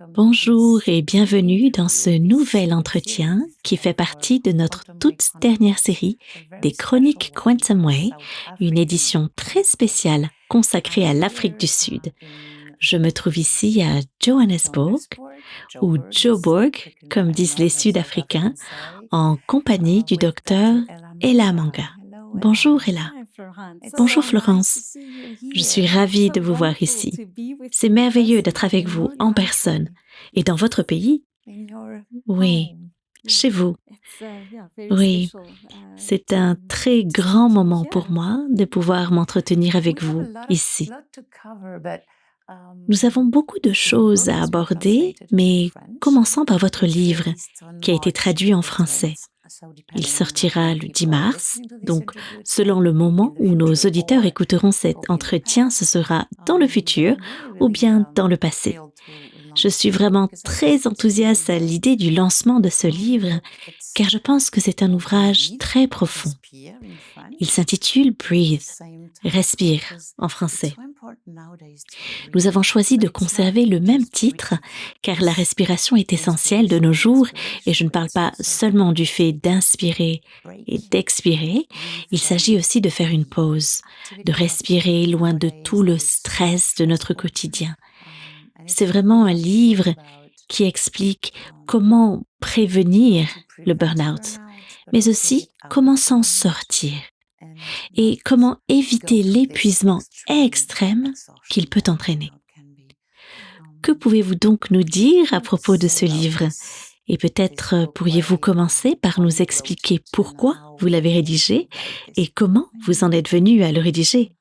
Bonjour et bienvenue dans ce nouvel entretien qui fait partie de notre toute dernière série des Chroniques Quantum Way, une édition très spéciale consacrée à l'Afrique du Sud. Je me trouve ici à Johannesburg, ou Joburg, comme disent les Sud-Africains, en compagnie du docteur Ella Manga. Bonjour Ella. Bonjour Florence. Je suis ravie de vous voir ici. C'est merveilleux d'être avec vous en personne et dans votre pays. Oui, chez vous. Oui, c'est un très grand moment pour moi de pouvoir m'entretenir avec vous ici. Nous avons beaucoup de choses à aborder, mais commençons par votre livre qui a été traduit en français. Il sortira le 10 mars, donc selon le moment où nos auditeurs écouteront cet entretien, ce sera dans le futur ou bien dans le passé. Je suis vraiment très enthousiaste à l'idée du lancement de ce livre, car je pense que c'est un ouvrage très profond. Il s'intitule Breathe, respire en français. Nous avons choisi de conserver le même titre, car la respiration est essentielle de nos jours, et je ne parle pas seulement du fait d'inspirer et d'expirer, il s'agit aussi de faire une pause, de respirer loin de tout le stress de notre quotidien. C'est vraiment un livre qui explique comment prévenir le burn-out, mais aussi comment s'en sortir et comment éviter l'épuisement extrême qu'il peut entraîner. Que pouvez-vous donc nous dire à propos de ce livre? Et peut-être pourriez-vous commencer par nous expliquer pourquoi vous l'avez rédigé et comment vous en êtes venu à le rédiger.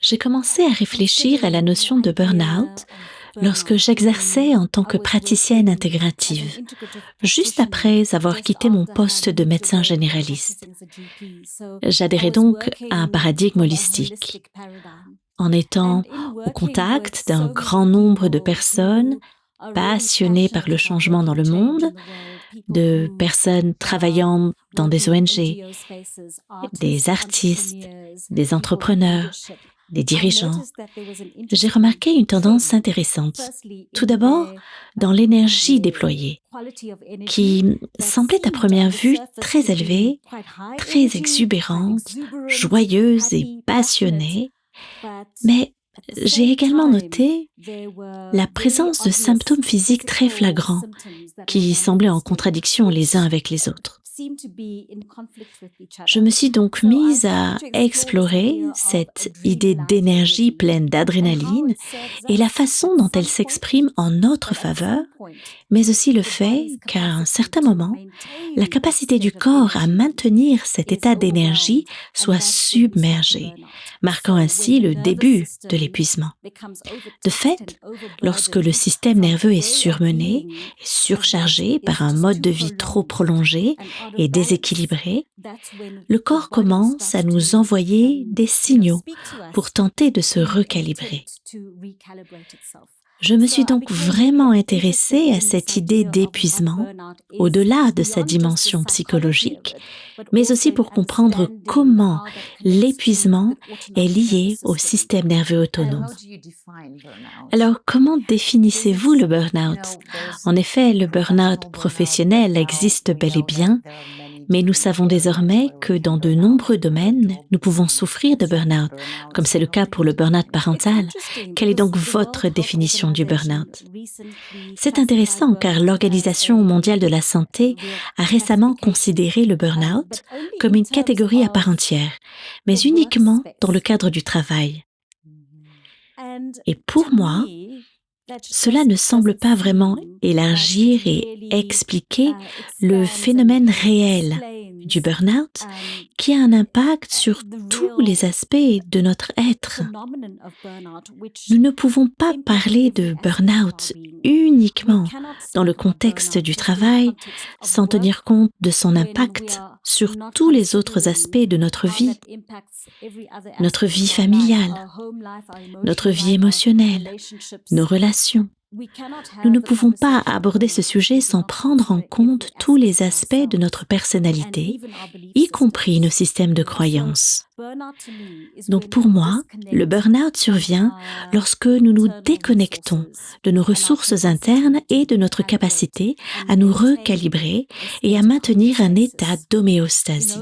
J'ai commencé à réfléchir à la notion de burn-out lorsque j'exerçais en tant que praticienne intégrative, juste après avoir quitté mon poste de médecin généraliste. J'adhérais donc à un paradigme holistique. En étant au contact d'un grand nombre de personnes passionnées par le changement dans le monde, de personnes travaillant dans des ONG, des artistes, des entrepreneurs, des dirigeants, j'ai remarqué une tendance intéressante. Tout d'abord, dans l'énergie déployée, qui semblait à première vue très élevée, très exubérante, joyeuse et passionnée, mais j'ai également noté la présence de symptômes physiques très flagrants qui semblaient en contradiction les uns avec les autres. Je me suis donc mise à explorer cette idée d'énergie pleine d'adrénaline et la façon dont elle s'exprime en notre faveur, mais aussi le fait qu'à un certain moment, la capacité du corps à maintenir cet état d'énergie soit submergée, marquant ainsi le début de l'épuisement. De fait, lorsque le système nerveux est surmené et surchargé par un mode de vie trop prolongé et déséquilibré, le corps commence à nous envoyer des signaux pour tenter de se recalibrer. Je me suis donc vraiment intéressée à cette idée d'épuisement, au-delà de sa dimension psychologique, mais aussi pour comprendre comment l'épuisement est lié au système nerveux autonome. Alors, comment définissez-vous le burn-out? En effet, le burn-out professionnel existe bel et bien, mais nous savons désormais que dans de nombreux domaines, nous pouvons souffrir de burn-out, comme c'est le cas pour le burn-out parental. Quelle est donc votre définition du burn-out? C'est intéressant car l'Organisation mondiale de la santé a récemment considéré le burn-out comme une catégorie à part entière, mais uniquement dans le cadre du travail. Et pour moi, cela ne semble pas vraiment élargir et expliquer le phénomène réel du burn-out qui a un impact sur tous les aspects de notre être. Nous ne pouvons pas parler de burn-out uniquement dans le contexte du travail sans tenir compte de son impact sur tous les autres aspects de notre vie familiale, notre vie émotionnelle, nos relations, Nous ne pouvons pas aborder ce sujet sans prendre en compte tous les aspects de notre personnalité, y compris nos systèmes de croyances. Donc pour moi, le burn-out survient lorsque nous nous déconnectons de nos ressources internes et de notre capacité à nous recalibrer et à maintenir un état d'homéostasie.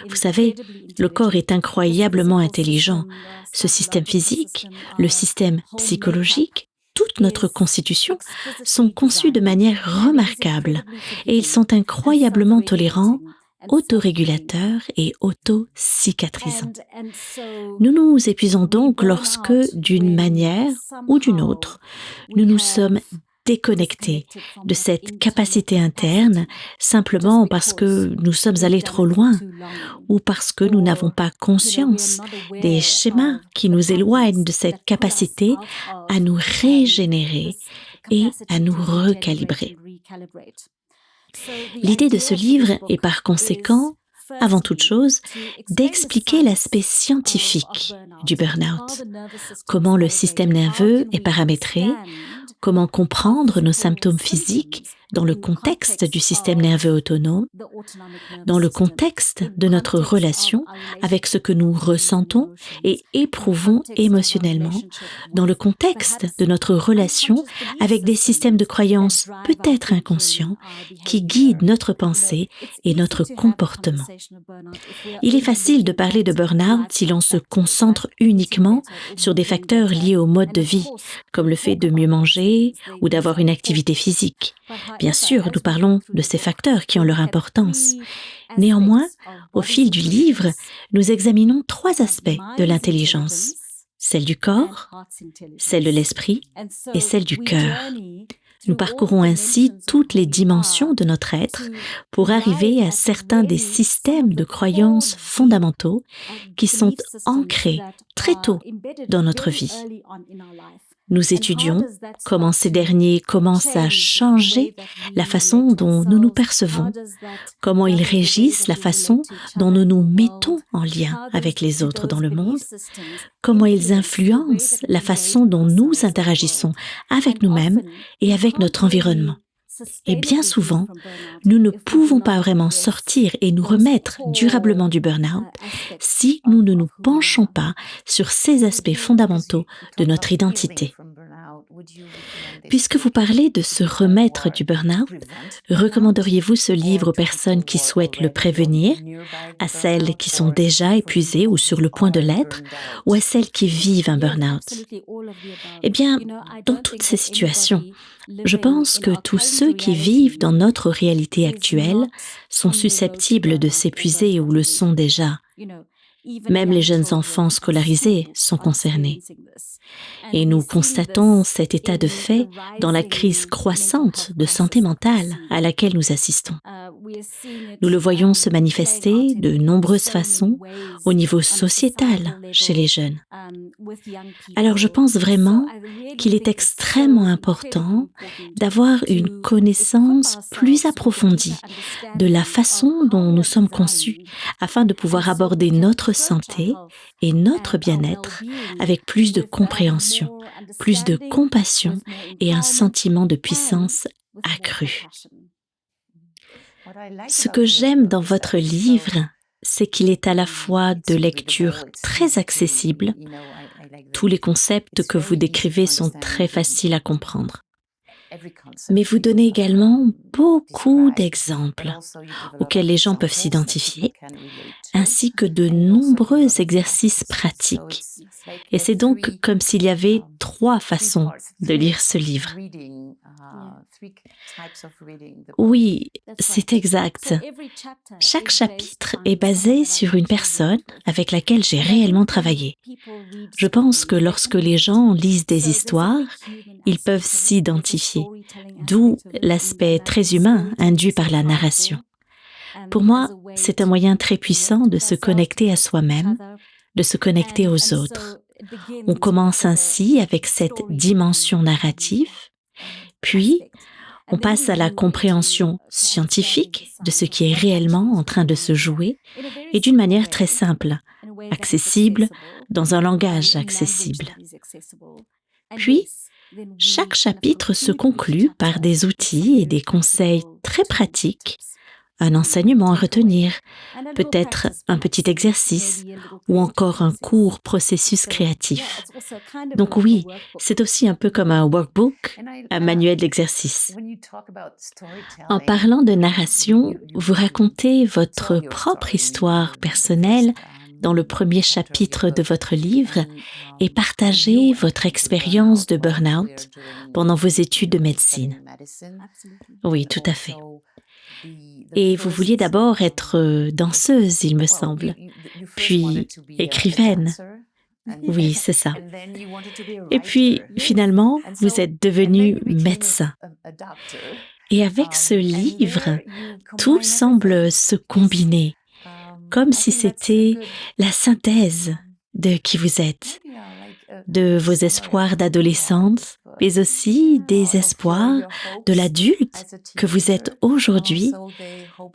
Vous savez, le corps est incroyablement intelligent. Ce système physique, le système psychologique, toute notre constitution sont conçus de manière remarquable et ils sont incroyablement tolérants, autorégulateurs et auto-cicatrisants. Nous nous épuisons donc lorsque, d'une manière ou d'une autre, nous nous sommes déconnectés de cette capacité interne simplement parce que nous sommes allés trop loin ou parce que nous n'avons pas conscience des schémas qui nous éloignent de cette capacité à nous régénérer et à nous recalibrer. L'idée de ce livre est par conséquent, avant toute chose, d'expliquer l'aspect scientifique du burn-out, comment le système nerveux est paramétré, comment comprendre nos symptômes physiques dans le contexte du système nerveux autonome, dans le contexte de notre relation avec ce que nous ressentons et éprouvons émotionnellement, dans le contexte de notre relation avec des systèmes de croyances peut-être inconscients qui guident notre pensée et notre comportement. Il est facile de parler de burn-out si l'on se concentre uniquement sur des facteurs liés au mode de vie, comme le fait de mieux manger ou d'avoir une activité physique. Bien sûr, nous parlons de ces facteurs qui ont leur importance. Néanmoins, au fil du livre, nous examinons 3 aspects de l'intelligence: celle du corps, celle de l'esprit et celle du cœur. Nous parcourons ainsi toutes les dimensions de notre être pour arriver à certains des systèmes de croyances fondamentaux qui sont ancrés très tôt dans notre vie. Nous étudions comment ces derniers commencent à changer la façon dont nous nous percevons, comment ils régissent la façon dont nous nous mettons en lien avec les autres dans le monde, comment ils influencent la façon dont nous interagissons avec nous-mêmes et avec notre environnement. Et bien souvent, nous ne pouvons pas vraiment sortir et nous remettre durablement du burn-out si nous ne nous penchons pas sur ces aspects fondamentaux de notre identité. Puisque vous parlez de se remettre du burn-out, recommanderiez-vous ce livre aux personnes qui souhaitent le prévenir, à celles qui sont déjà épuisées ou sur le point de l'être, ou à celles qui vivent un burn-out? Eh bien, dans toutes ces situations, je pense que tous ceux qui vivent dans notre réalité actuelle sont susceptibles de s'épuiser ou le sont déjà. Même les jeunes enfants scolarisés sont concernés. Et nous constatons cet état de fait dans la crise croissante de santé mentale à laquelle nous assistons. Nous le voyons se manifester de nombreuses façons au niveau sociétal chez les jeunes. Alors je pense vraiment qu'il est extrêmement important d'avoir une connaissance plus approfondie de la façon dont nous sommes conçus afin de pouvoir aborder notre santé et notre bien-être avec plus de compréhension, plus de compassion et un sentiment de puissance accru. Ce que j'aime dans votre livre, c'est qu'il est à la fois de lecture très accessible. Tous les concepts que vous décrivez sont très faciles à comprendre. Mais vous donnez également beaucoup d'exemples auxquels les gens peuvent s'identifier, ainsi que de nombreux exercices pratiques. Et c'est donc comme s'il y avait 3 façons de lire ce livre. Oui, c'est exact. Chaque chapitre est basé sur une personne avec laquelle j'ai réellement travaillé. Je pense que lorsque les gens lisent des histoires, ils peuvent s'identifier, d'où l'aspect très humain induit par la narration. Pour moi, c'est un moyen très puissant de se connecter à soi-même, de se connecter aux autres. On commence ainsi avec cette dimension narrative, puis on passe à la compréhension scientifique de ce qui est réellement en train de se jouer et d'une manière très simple, accessible, dans un langage accessible. Puis, Chaque chapitre se conclut par des outils et des conseils très pratiques, un enseignement à retenir, peut-être un petit exercice ou encore un court processus créatif. Donc oui, c'est aussi un peu comme un workbook, un manuel d'exercice. En parlant de narration, vous racontez votre propre histoire personnelle dans le premier chapitre de votre livre et partagez votre expérience de burn-out pendant vos études de médecine. Oui, tout à fait. Et vous vouliez d'abord être danseuse, il me semble, puis écrivaine. Oui, c'est ça. Et puis, finalement, vous êtes devenu médecin. Et avec ce livre, tout semble se combiner, comme si c'était la synthèse de qui vous êtes, de vos espoirs d'adolescente, mais aussi des espoirs de l'adulte que vous êtes aujourd'hui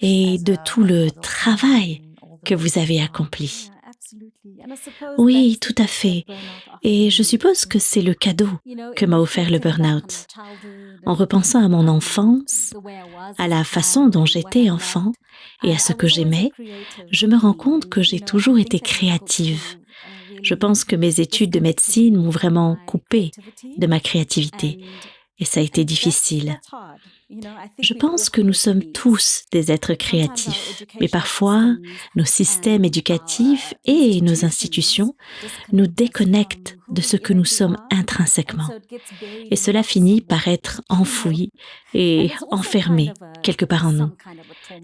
et de tout le travail que vous avez accompli. Oui, tout à fait. Et je suppose que c'est le cadeau que m'a offert le burn-out. En repensant à mon enfance, à la façon dont j'étais enfant et à ce que j'aimais, je me rends compte que j'ai toujours été créative. Je pense que mes études de médecine m'ont vraiment coupé de ma créativité et ça a été difficile. Je pense que nous sommes tous des êtres créatifs, mais parfois nos systèmes éducatifs et nos institutions nous déconnectent de ce que nous sommes intrinsèquement. Et cela finit par être enfoui et enfermé quelque part en nous.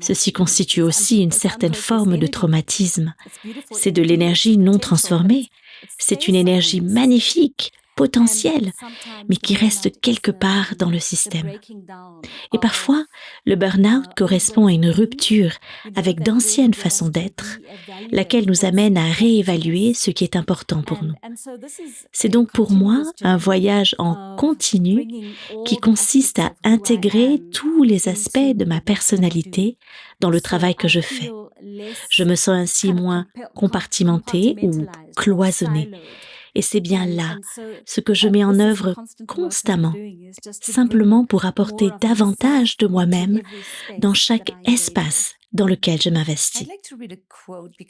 Ceci constitue aussi une certaine forme de traumatisme. C'est de l'énergie non transformée. C'est une énergie magnifique, potentielle, mais qui reste quelque part dans le système. Et parfois, le burn-out correspond à une rupture avec d'anciennes façons d'être, laquelle nous amène à réévaluer ce qui est important pour nous. C'est donc pour moi un voyage en continu qui consiste à intégrer tous les aspects de ma personnalité dans le travail que je fais. Je me sens ainsi moins compartimentée ou cloisonnée. Et c'est bien là ce que je mets en œuvre constamment, simplement pour apporter davantage de moi-même dans chaque espace dans lequel je m'investis.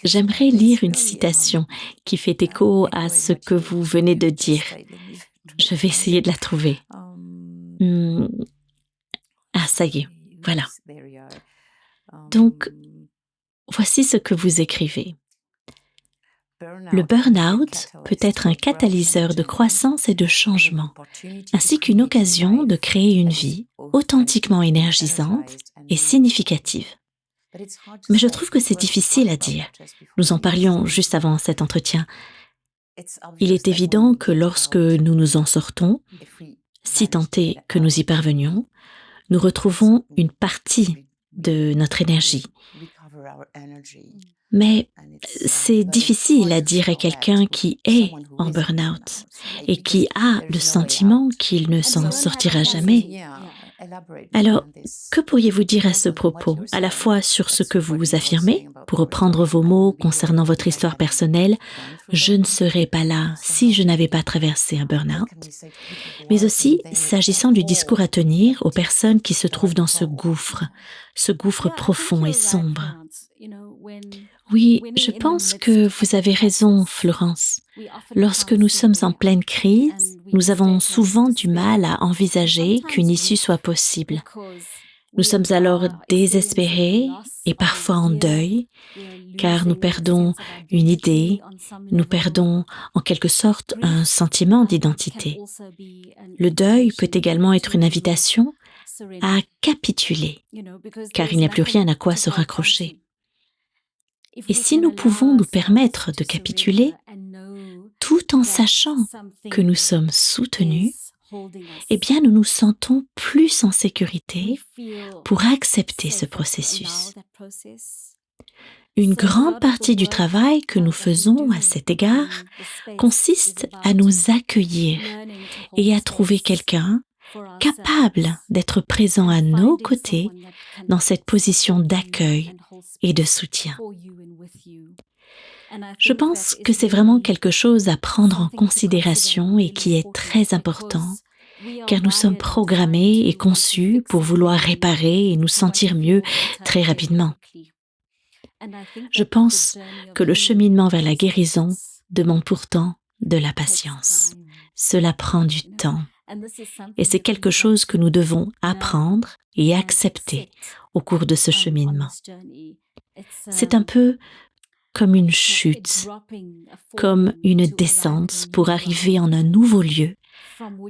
J'aimerais lire une citation qui fait écho à ce que vous venez de dire. Je vais essayer de la trouver. Ah, ça y est, voilà. Donc, voici ce que vous écrivez. Le burn-out peut être un catalyseur de croissance et de changement, ainsi qu'une occasion de créer une vie authentiquement énergisante et significative. Mais je trouve que c'est difficile à dire. Nous en parlions juste avant cet entretien. Il est évident que lorsque nous nous en sortons, si tant est que nous y parvenions, nous retrouvons une partie de notre énergie. Mais c'est difficile à dire à quelqu'un qui est en burn-out et qui a le sentiment qu'il ne s'en sortira jamais. Alors, que pourriez-vous dire à ce propos, à la fois sur ce que vous affirmez, pour reprendre vos mots concernant votre histoire personnelle, je ne serais pas là si je n'avais pas traversé un burn-out, mais aussi s'agissant du discours à tenir aux personnes qui se trouvent dans ce gouffre profond et sombre. Oui, je pense que vous avez raison, Florence. Lorsque nous sommes en pleine crise, nous avons souvent du mal à envisager qu'une issue soit possible. Nous sommes alors désespérés et parfois en deuil, car nous perdons une idée, nous perdons en quelque sorte un sentiment d'identité. Le deuil peut également être une invitation à capituler, car il n'y a plus rien à quoi se raccrocher. Et si nous pouvons nous permettre de capituler, tout en sachant que nous sommes soutenus, eh bien nous nous sentons plus en sécurité pour accepter ce processus. Une grande partie du travail que nous faisons à cet égard consiste à nous accueillir et à trouver quelqu'un capable d'être présent à nos côtés dans cette position d'accueil et de soutien. Je pense que c'est vraiment quelque chose à prendre en considération et qui est très important car nous sommes programmés et conçus pour vouloir réparer et nous sentir mieux très rapidement. Je pense que le cheminement vers la guérison demande pourtant de la patience. Cela prend du temps. Et c'est quelque chose que nous devons apprendre et accepter au cours de ce cheminement. C'est un peu comme une chute, comme une descente pour arriver en un nouveau lieu,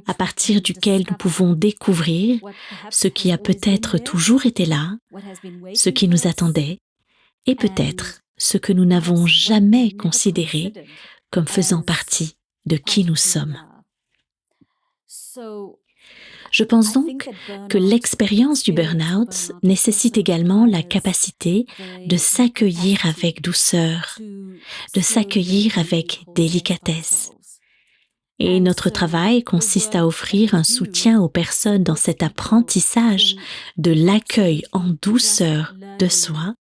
à partir duquel nous pouvons découvrir ce qui a peut-être toujours été là, ce qui nous attendait, et peut-être ce que nous n'avons jamais considéré comme faisant partie de qui nous sommes. Je pense donc que l'expérience du burn-out nécessite également la capacité de s'accueillir avec douceur, de s'accueillir avec délicatesse. Et notre travail consiste à offrir un soutien aux personnes dans cet apprentissage de l'accueil en douceur de soi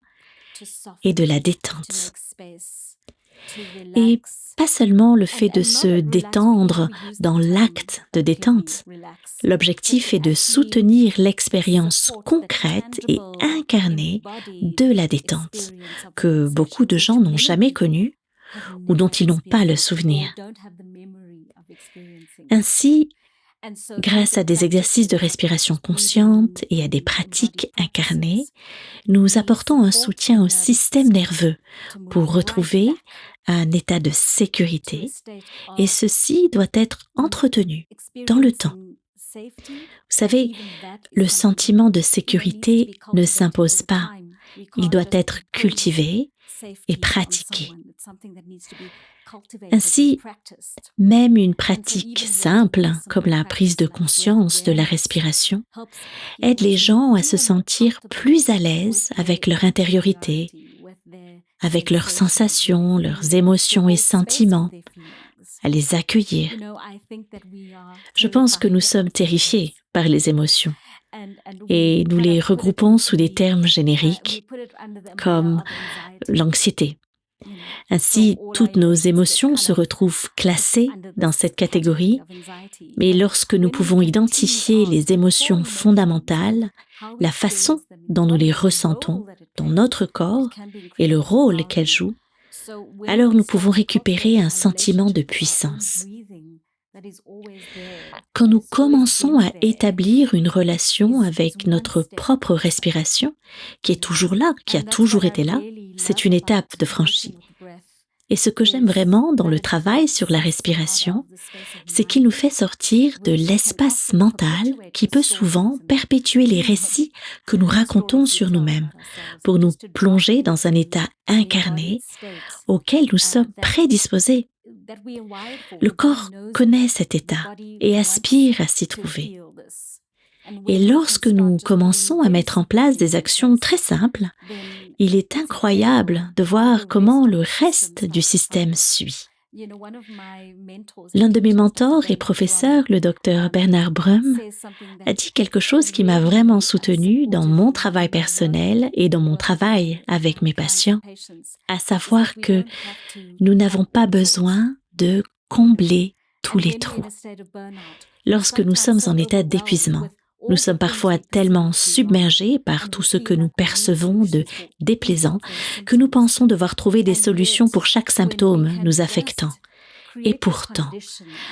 et de la détente. Et pas seulement le fait de se détendre dans l'acte de détente. L'objectif est de soutenir l'expérience concrète et incarnée de la détente, que beaucoup de gens n'ont jamais connue ou dont ils n'ont pas le souvenir. Ainsi, grâce à des exercices de respiration consciente et à des pratiques incarnées, nous apportons un soutien au système nerveux pour retrouver un état de sécurité, et ceci doit être entretenu dans le temps. Vous savez, le sentiment de sécurité ne s'impose pas, il doit être cultivé et pratiqué. Ainsi, même une pratique simple, comme la prise de conscience de la respiration, aide les gens à se sentir plus à l'aise avec leur intériorité, avec leurs sensations, leurs émotions et sentiments, à les accueillir. Je pense que nous sommes terrifiés par les émotions et nous les regroupons sous des termes génériques comme l'anxiété. Ainsi, toutes nos émotions se retrouvent classées dans cette catégorie, mais lorsque nous pouvons identifier les émotions fondamentales, la façon dont nous les ressentons dans notre corps et le rôle qu'elles jouent, alors nous pouvons récupérer un sentiment de puissance. Quand nous commençons à établir une relation avec notre propre respiration, qui est toujours là, qui a toujours été là, c'est une étape de franchie. Et ce que j'aime vraiment dans le travail sur la respiration, c'est qu'il nous fait sortir de l'espace mental qui peut souvent perpétuer les récits que nous racontons sur nous-mêmes, pour nous plonger dans un état incarné auquel nous sommes prédisposés. Le corps connaît cet état et aspire à s'y trouver. Et lorsque nous commençons à mettre en place des actions très simples, il est incroyable de voir comment le reste du système suit. L'un de mes mentors et professeurs, le docteur Bernard Brum, a dit quelque chose qui m'a vraiment soutenue dans mon travail personnel et dans mon travail avec mes patients, à savoir que nous n'avons pas besoin de combler tous les trous. Lorsque nous sommes en état d'épuisement, nous sommes parfois tellement submergés par tout ce que nous percevons de déplaisant que nous pensons devoir trouver des solutions pour chaque symptôme nous affectant. Et pourtant,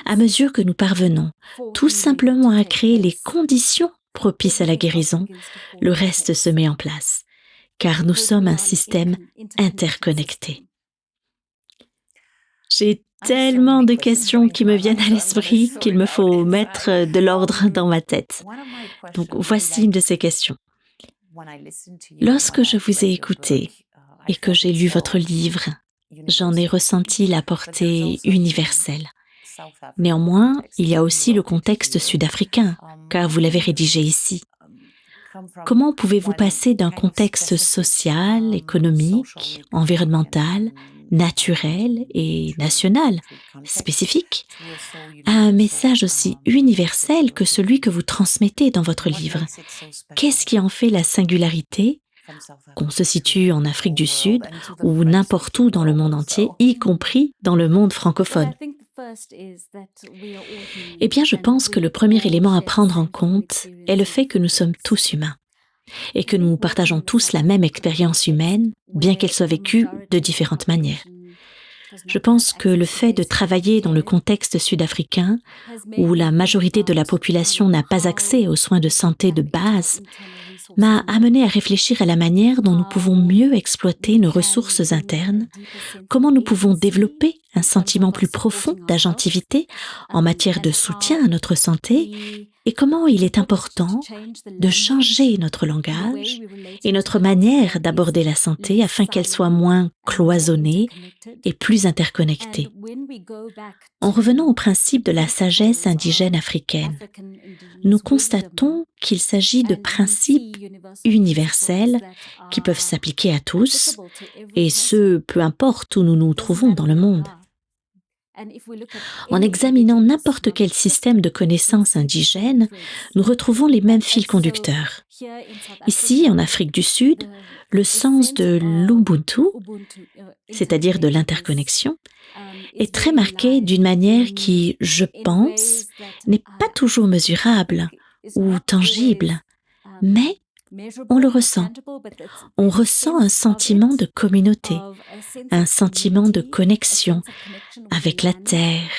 à mesure que nous parvenons tout simplement à créer les conditions propices à la guérison, le reste se met en place, car nous sommes un système interconnecté. J'ai tellement de questions qui me viennent à l'esprit qu'il me faut mettre de l'ordre dans ma tête. Donc voici une de ces questions. Lorsque je vous ai écouté et que j'ai lu votre livre, j'en ai ressenti la portée universelle. Néanmoins, il y a aussi le contexte sud-africain, car vous l'avez rédigé ici. Comment pouvez-vous passer d'un contexte social, économique, environnemental, naturel et national, spécifique, à un message aussi universel que celui que vous transmettez dans votre livre? Qu'est-ce qui en fait la singularité, qu'on se situe en Afrique du Sud ou n'importe où dans le monde entier, y compris dans le monde francophone? Eh bien, je pense que le premier élément à prendre en compte est le fait que nous sommes tous humains et que nous partageons tous la même expérience humaine, bien qu'elle soit vécue de différentes manières. Je pense que le fait de travailler dans le contexte sud-africain, où la majorité de la population n'a pas accès aux soins de santé de base, m'a amené à réfléchir à la manière dont nous pouvons mieux exploiter nos ressources internes, comment nous pouvons développer un sentiment plus profond d'agentivité en matière de soutien à notre santé et comment il est important de changer notre langage et notre manière d'aborder la santé afin qu'elle soit moins cloisonnée et plus interconnectée. En revenant au principe de la sagesse indigène africaine, nous constatons qu'il s'agit de principes universels qui peuvent s'appliquer à tous, et ce, peu importe où nous nous trouvons dans le monde. En examinant n'importe quel système de connaissances indigènes, nous retrouvons les mêmes fils conducteurs. Ici, en Afrique du Sud, le sens de l'Ubuntu, c'est-à-dire de l'interconnexion, est très marqué d'une manière qui, je pense, n'est pas toujours mesurable ou tangible, mais on le ressent. On ressent un sentiment de communauté, un sentiment de connexion avec la terre,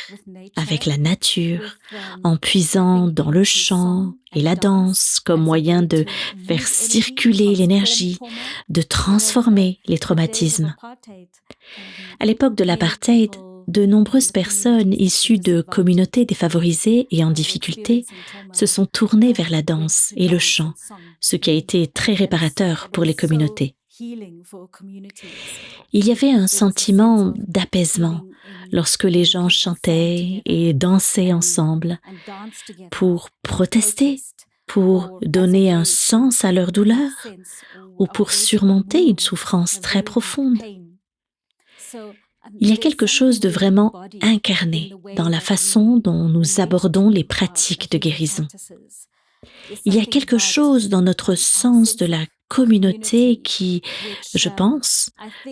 avec la nature, en puisant dans le chant et la danse comme moyen de faire circuler l'énergie, de transformer les traumatismes. À l'époque de l'apartheid, de nombreuses personnes issues de communautés défavorisées et en difficulté se sont tournées vers la danse et le chant, ce qui a été très réparateur pour les communautés. Il y avait un sentiment d'apaisement lorsque les gens chantaient et dansaient ensemble pour protester, pour donner un sens à leur douleur ou pour surmonter une souffrance très profonde. Il y a quelque chose de vraiment incarné dans la façon dont nous abordons les pratiques de guérison. Il y a quelque chose dans notre sens de la communauté qui, je pense,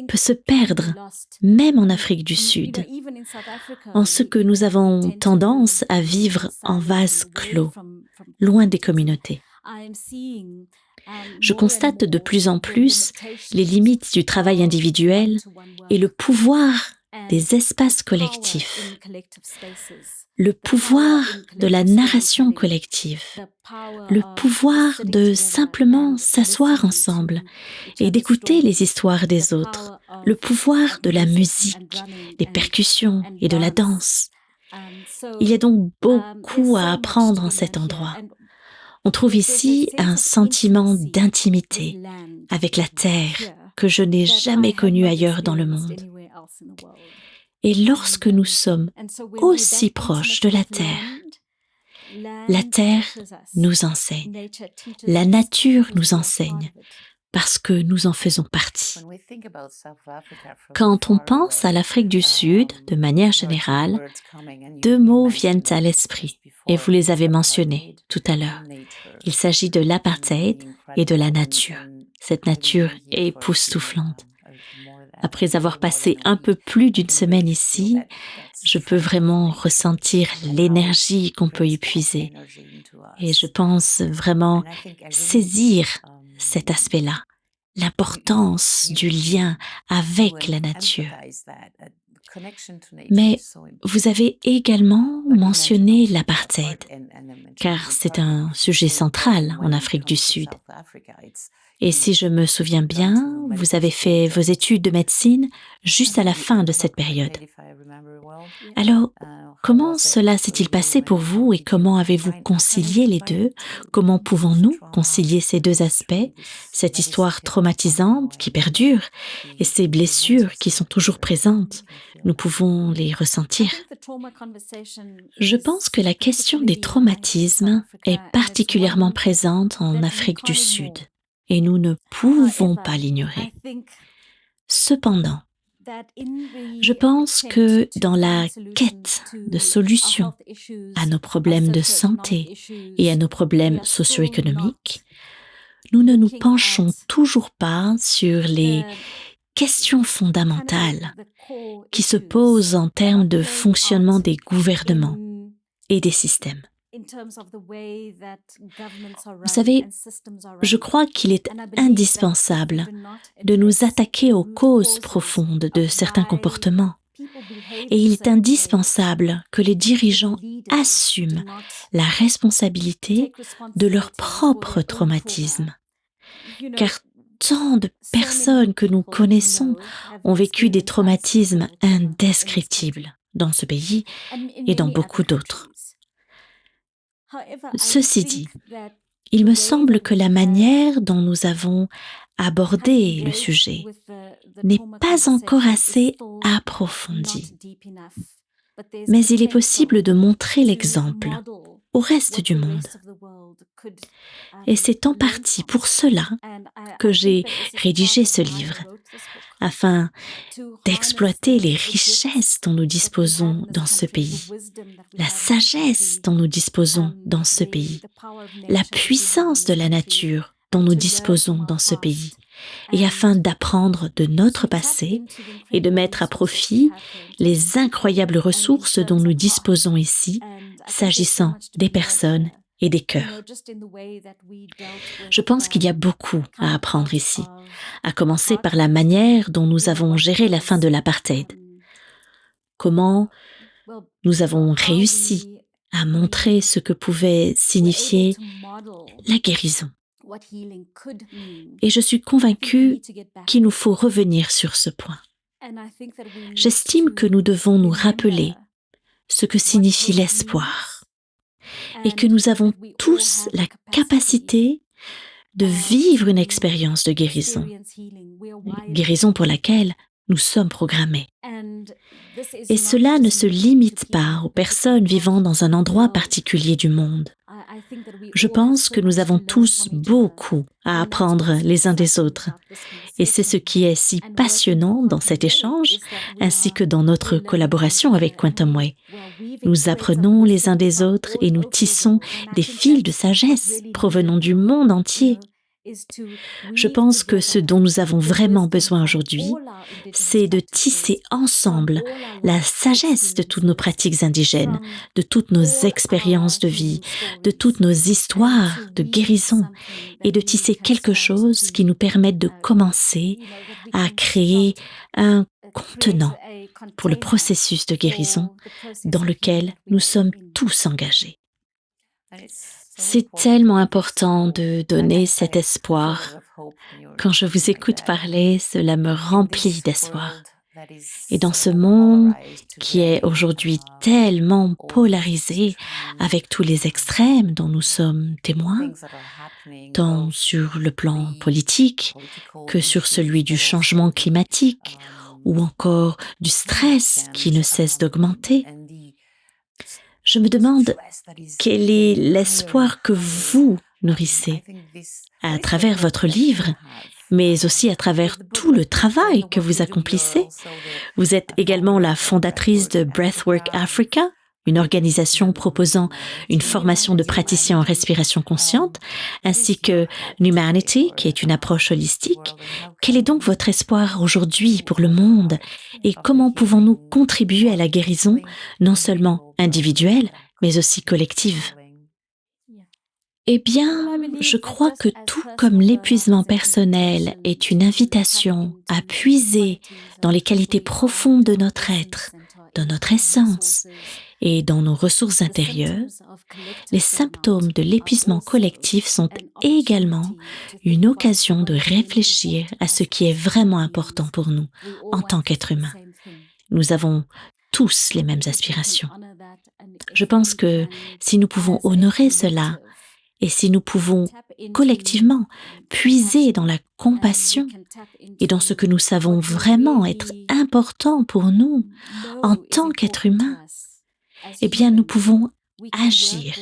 peut se perdre, même en Afrique du Sud, en ce que nous avons tendance à vivre en vase clos, loin des communautés. Je constate de plus en plus les limites du travail individuel et le pouvoir des espaces collectifs, le pouvoir de la narration collective, le pouvoir de simplement s'asseoir ensemble et d'écouter les histoires des autres, le pouvoir de la musique, des percussions et de la danse. Il y a donc beaucoup à apprendre en cet endroit. On trouve ici un sentiment d'intimité avec la terre que je n'ai jamais connu ailleurs dans le monde. Et lorsque nous sommes aussi proches de la terre nous enseigne, la nature nous enseigne, parce que nous en faisons partie. Quand on pense à l'Afrique du Sud, de manière générale, deux mots viennent à l'esprit, et vous les avez mentionnés tout à l'heure. Il s'agit de l'apartheid et de la nature. Cette nature est époustouflante. Après avoir passé un peu plus d'une semaine ici, je peux vraiment ressentir l'énergie qu'on peut y puiser. Et je pense vraiment saisir cet aspect-là, l'importance du lien avec la nature. Mais vous avez également mentionné l'apartheid, car c'est un sujet central en Afrique du Sud. Et si je me souviens bien, vous avez fait vos études de médecine juste à la fin de cette période. Alors, comment cela s'est-il passé pour vous et comment avez-vous concilié les deux? Comment pouvons-nous concilier ces deux aspects, cette histoire traumatisante qui perdure et ces blessures qui sont toujours présentes? Nous pouvons les ressentir. Je pense que la question des traumatismes est particulièrement présente en Afrique du Sud et nous ne pouvons pas l'ignorer. Cependant, je pense que dans la quête de solutions à nos problèmes de santé et à nos problèmes socio-économiques, nous ne nous penchons toujours pas sur les question fondamentale qui se pose en termes de fonctionnement des gouvernements et des systèmes. Vous savez, je crois qu'il est indispensable de nous attaquer aux causes profondes de certains comportements. Et il est indispensable que les dirigeants assument la responsabilité de leur propre traumatisme. Car tant de personnes que nous connaissons ont vécu des traumatismes indescriptibles dans ce pays et dans beaucoup d'autres. Ceci dit, il me semble que la manière dont nous avons abordé le sujet n'est pas encore assez approfondie. Mais il est possible de montrer l'exemple au reste du monde. Et c'est en partie pour cela que j'ai rédigé ce livre, afin d'exploiter les richesses dont nous disposons dans ce pays, la sagesse dont nous disposons dans ce pays, la puissance de la nature dont nous disposons dans ce pays, et afin d'apprendre de notre passé et de mettre à profit les incroyables ressources dont nous disposons ici, s'agissant des personnes et des cœurs. Je pense qu'il y a beaucoup à apprendre ici, à commencer par la manière dont nous avons géré la fin de l'apartheid. Comment nous avons réussi à montrer ce que pouvait signifier la guérison. Et je suis convaincue qu'il nous faut revenir sur ce point. J'estime que nous devons nous rappeler ce que signifie l'espoir et que nous avons tous la capacité de vivre une expérience de guérison, guérison pour laquelle nous sommes programmés. Et cela ne se limite pas aux personnes vivant dans un endroit particulier du monde. Je pense que nous avons tous beaucoup à apprendre les uns des autres. Et c'est ce qui est si passionnant dans cet échange, ainsi que dans notre collaboration avec Quantum Way. Nous apprenons les uns des autres et nous tissons des fils de sagesse provenant du monde entier. Je pense que ce dont nous avons vraiment besoin aujourd'hui, c'est de tisser ensemble la sagesse de toutes nos pratiques indigènes, de toutes nos expériences de vie, de toutes nos histoires de guérison, et de tisser quelque chose qui nous permette de commencer à créer un contenant pour le processus de guérison dans lequel nous sommes tous engagés. C'est tellement important de donner cet espoir. Quand je vous écoute parler, cela me remplit d'espoir. Et dans ce monde qui est aujourd'hui tellement polarisé avec tous les extrêmes dont nous sommes témoins, tant sur le plan politique que sur celui du changement climatique ou encore du stress qui ne cesse d'augmenter, je me demande quel est l'espoir que vous nourrissez à travers votre livre, mais aussi à travers tout le travail que vous accomplissez. Vous êtes également la fondatrice de Breathwork Africa, une organisation proposant une formation de praticiens en respiration consciente, ainsi que Numanity, qui est une approche holistique. Quel est donc votre espoir aujourd'hui pour le monde et comment pouvons-nous contribuer à la guérison, non seulement individuelle, mais aussi collective? Eh bien, je crois que tout comme l'épuisement personnel est une invitation à puiser dans les qualités profondes de notre être, dans notre essence et dans nos ressources intérieures, les symptômes de l'épuisement collectif sont également une occasion de réfléchir à ce qui est vraiment important pour nous en tant qu'êtres humains. Nous avons tous les mêmes aspirations. Je pense que si nous pouvons honorer cela, et si nous pouvons collectivement puiser dans la compassion et dans ce que nous savons vraiment être important pour nous en tant qu'êtres humains, eh bien nous pouvons agir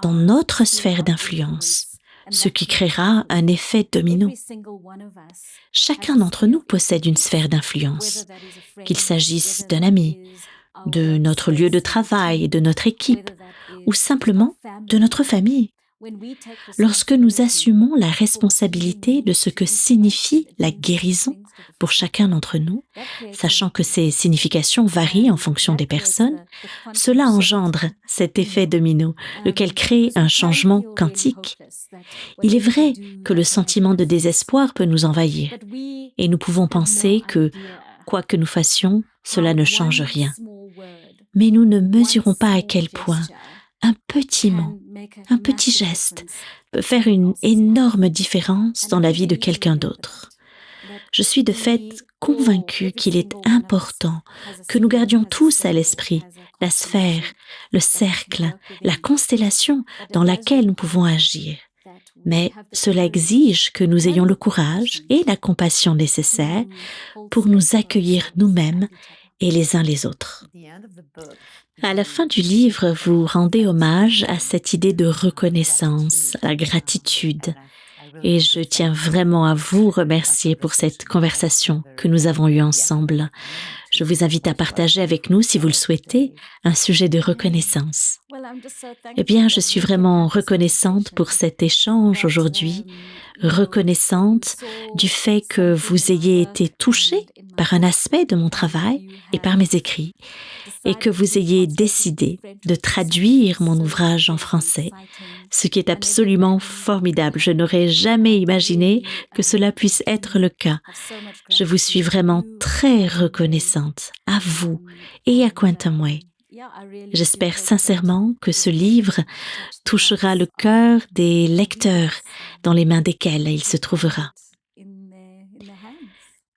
dans notre sphère d'influence, ce qui créera un effet domino. Chacun d'entre nous possède une sphère d'influence, qu'il s'agisse d'un ami, de notre lieu de travail, de notre équipe, ou simplement de notre famille Lorsque nous assumons la responsabilité de ce que signifie la guérison pour chacun d'entre nous, sachant que ces significations varient en fonction des personnes, cela engendre cet effet domino, lequel crée un changement quantique. Il est vrai que le sentiment de désespoir peut nous envahir, et nous pouvons penser que, quoi que nous fassions, cela ne change rien. Mais nous ne mesurons pas à quel point un petit mot, un petit geste peut faire une énorme différence dans la vie de quelqu'un d'autre. Je suis de fait convaincue qu'il est important que nous gardions tous à l'esprit la sphère, le cercle, la constellation dans laquelle nous pouvons agir. Mais cela exige que nous ayons le courage et la compassion nécessaires pour nous accueillir nous-mêmes et les uns les autres. À la fin du livre, vous rendez hommage à cette idée de reconnaissance, à la gratitude. Et je tiens vraiment à vous remercier pour cette conversation que nous avons eue ensemble. Je vous invite à partager avec nous, si vous le souhaitez, un sujet de reconnaissance. Eh bien, je suis vraiment reconnaissante pour cet échange aujourd'hui, reconnaissante du fait que vous ayez été touchée par un aspect de mon travail et par mes écrits, et que vous ayez décidé de traduire mon ouvrage en français, ce qui est absolument formidable. Je n'aurais jamais imaginé que cela puisse être le cas. Je vous suis vraiment très reconnaissante, à vous et à Quantum Way. J'espère sincèrement que ce livre touchera le cœur des lecteurs dans les mains desquels il se trouvera.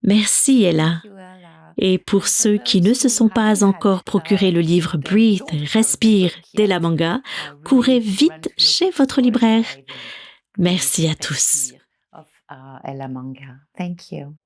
Merci Ella. Et pour ceux qui ne se sont pas encore procuré le livre Breathe, Respire d'Ella Manga, courez vite chez votre libraire. Merci à tous. Ella Manga. Thank you.